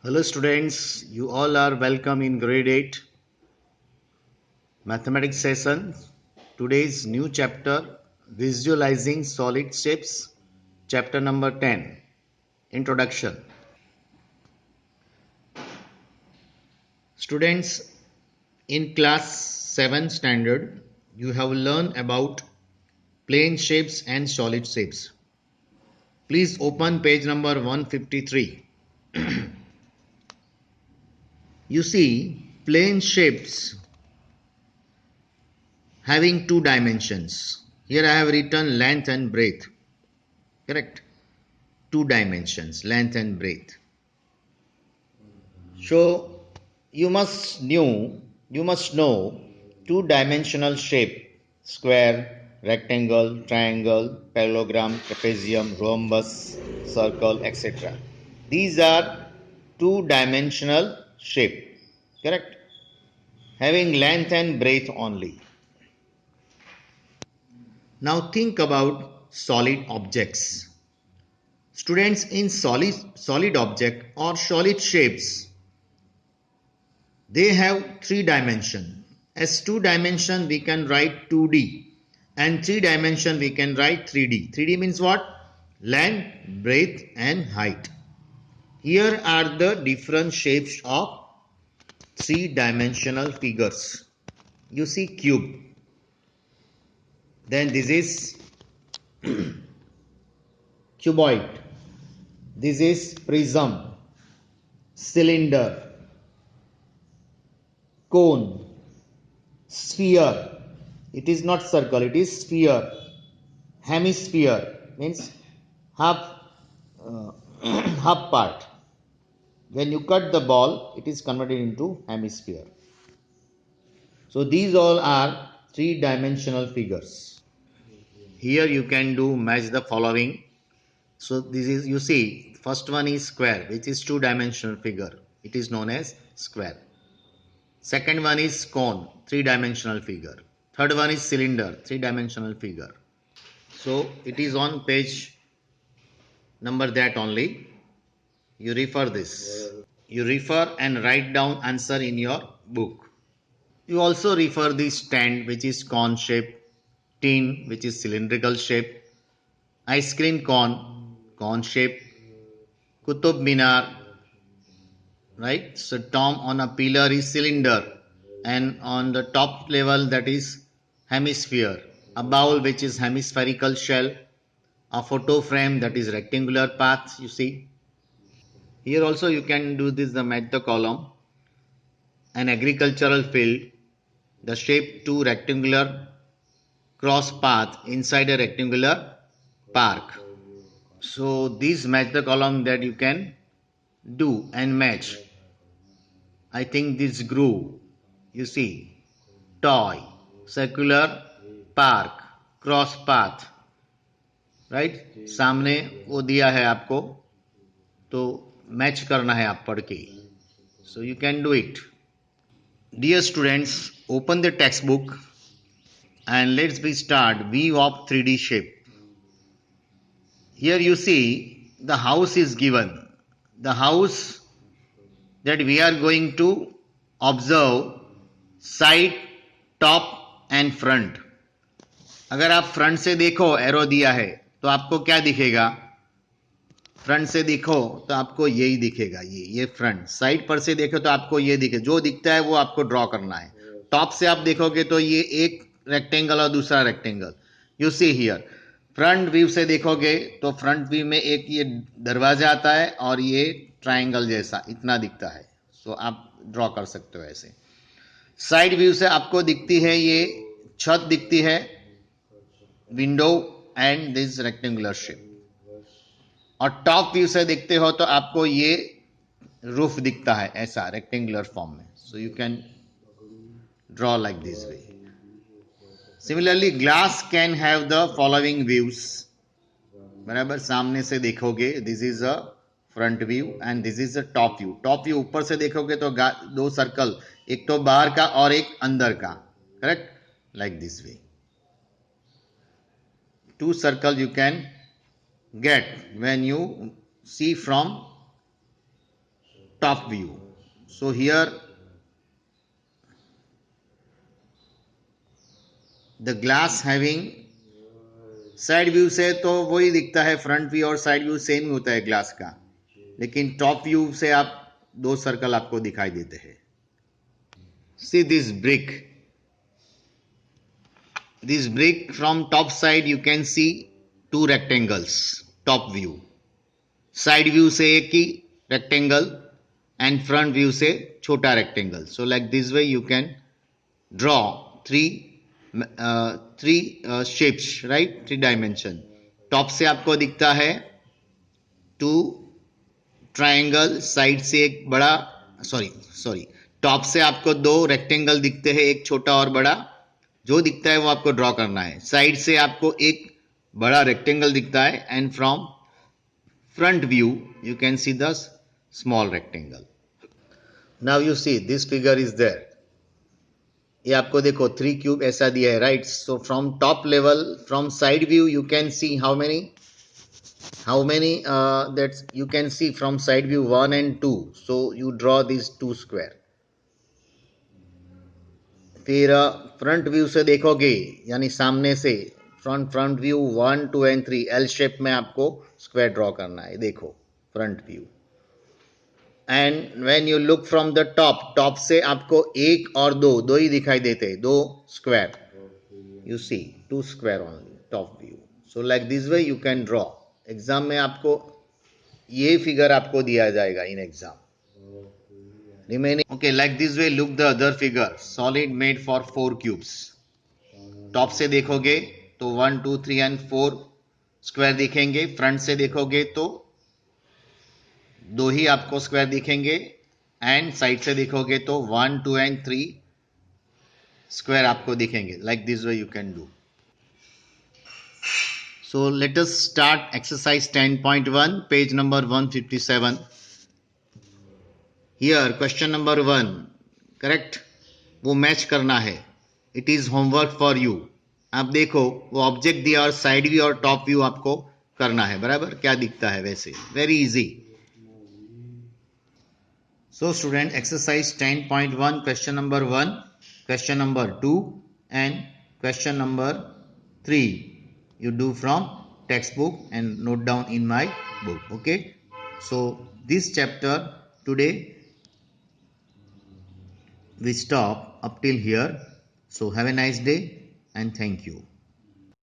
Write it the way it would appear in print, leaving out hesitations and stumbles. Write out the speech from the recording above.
Hello students, you all are welcome in grade 8 mathematics session. Today's new chapter, visualizing solid shapes, chapter number 10, introduction. Students, in class 7 standard, you have learned about plane shapes and solid shapes. Please open page number 153. You see, plane shapes having two dimensions. Here I have written length and breadth. Correct? Two dimensions, length and breadth. So you must know two-dimensional shape: square, rectangle, triangle, parallelogram, trapezium, rhombus, circle, etc. These are two-dimensional shape. Correct? Having length and breadth only. Now think about solid objects. Students, in solid object or solid shapes, they have three dimension. As two dimension we can write 2D, and three dimension we can write 3D. 3D means what? Length, breadth and height. Here are the different shapes of three dimensional figures. You see cube. Then this is cuboid. This is prism, cylinder, cone, sphere. It is not circle, it is sphere. Hemisphere means half half part. When you cut the ball, it is converted into hemisphere. So these all are three dimensional figures. Here you can do match the following. So this is, you see, first one is square, which is two dimensional figure. It is known as square. Second one is cone, three dimensional figure. Third one is cylinder, three dimensional figure. So it is on page number that only. You refer this. You refer and write down answer in your book. You also refer the stand, which is cone shape, tin, which is cylindrical shape, ice cream cone, cone shape, Qutub Minar, right? So tom on a pillar is cylinder, and on the top level that is hemisphere. A bowl which is hemispherical shell, a photo frame that is rectangular path, you see. Here also you can do this, the match the column. An agricultural field, the shape two rectangular cross path inside a rectangular park. So these match the column that you can do and match. I think this groove, you see, toy, circular park, cross path, right? सामने वो दिया है आपको, तो match करना है आप पढ़ के. So you can do it. Dear students, open the textbook and let's be start view of 3D shape. Here you see the house is given. The house that we are going to observe side, top and front. अगर आप front से देखो, arrow दिया है, तो आपको क्या दिखेगा? फ्रंट से देखो तो आपको यही दिखेगा, ये फ्रंट. साइड पर से देखो तो आपको ये दिखे. जो दिखता है वो आपको ड्रॉ करना है. टॉप से आप देखोगे तो ये एक रेक्टेंगल और दूसरा rectangle. You see here. Front view से देखोगे तो फ्रंट व्यू में एक ये दरवाजा आता है और ये ट्राइंगल जैसा इतना दिखता है. सो आप ड्रॉ कर सकते हो ऐसे. साइड व्यू से आपको दिखती है ये छत दिखती है, window and this rectangular shape. और टॉप व्यू से देखते हो तो आपको ये रूफ दिखता है ऐसा रेक्टेंगुलर फॉर्म में. So you can draw like this way. Similarly glass can have the following views. बराबर सामने से देखोगे, this is a front view and this is a top view. Top view ऊपर से देखोगे तो दो सर्कल, एक तो बाहर का और एक अंदर का. Correct? Like this way. Two circle you can get when you see from top view. So here the glass having side view से तो वही दिखता है, फ्रंट व्यू और साइड व्यू सेम ही होता है ग्लास का, लेकिन टॉप व्यू से आप दो सर्कल आपको दिखाई देते हैं. See this brick from top side you can see two rectangles. top view, side view से एक ही rectangle and front view से छोटा rectangle. So like this way you can draw three shapes, right? 3 dimension. Top से आपको दिखता है 2 triangle, side से एक बड़ा, सॉरी टॉप से आपको 2 रेक्टेंगल दिखते हैं, एक छोटा और बड़ा. जो दिखता है वो आपको ड्रॉ करना है. साइड से आपको एक बड़ा रेक्टेंगल दिखता है and from front view you can see the small rectangle. Now you see this figure is there. ये आपको देखो 3 क्यूब ऐसा दिया है, right? So from top level, from side view you can see how many that you can see from side view 1 and 2. So you draw these 2 square. फिर front view से देखोगे, यानी सामने से front view 1 2 and 3 L shape में आपको square draw करना है. देखो front view. And when you look from the top से आपको 1 और 2 ही दिखाई देते हैं, 2 square. You see 2 square only top view. So like this way you can draw. Exam में आपको ये फिगर आपको दिया जाएगा in exam. Remaining okay, like this way look the other figure. Solid made for 4 cubes. Top से देखोगे तो 1 2 3 and 4 square दिखेंगे. फ्रंट से देखोगे तो 2 ही आपको स्क्वायर दिखेंगे एंड साइड से देखोगे तो 1 2 एंड 3 स्क्वायर आपको दिखेंगे. Like this way you can do. So let us start exercise 10.1, page number 157. Here question number 1, correct? वो मैच करना है. It is homework for you. आप देखो वो ऑब्जेक्ट दिया और साइड व्यू और टॉप व्यू आपको करना है. बराबर क्या दिखता है वैसे. Very easy. So student, exercise 10.1, question number 1, question number 2 and question number 3 you do from textbook and note down in my book. Okay, so this chapter today we stop up till here. So have a nice day and thank you.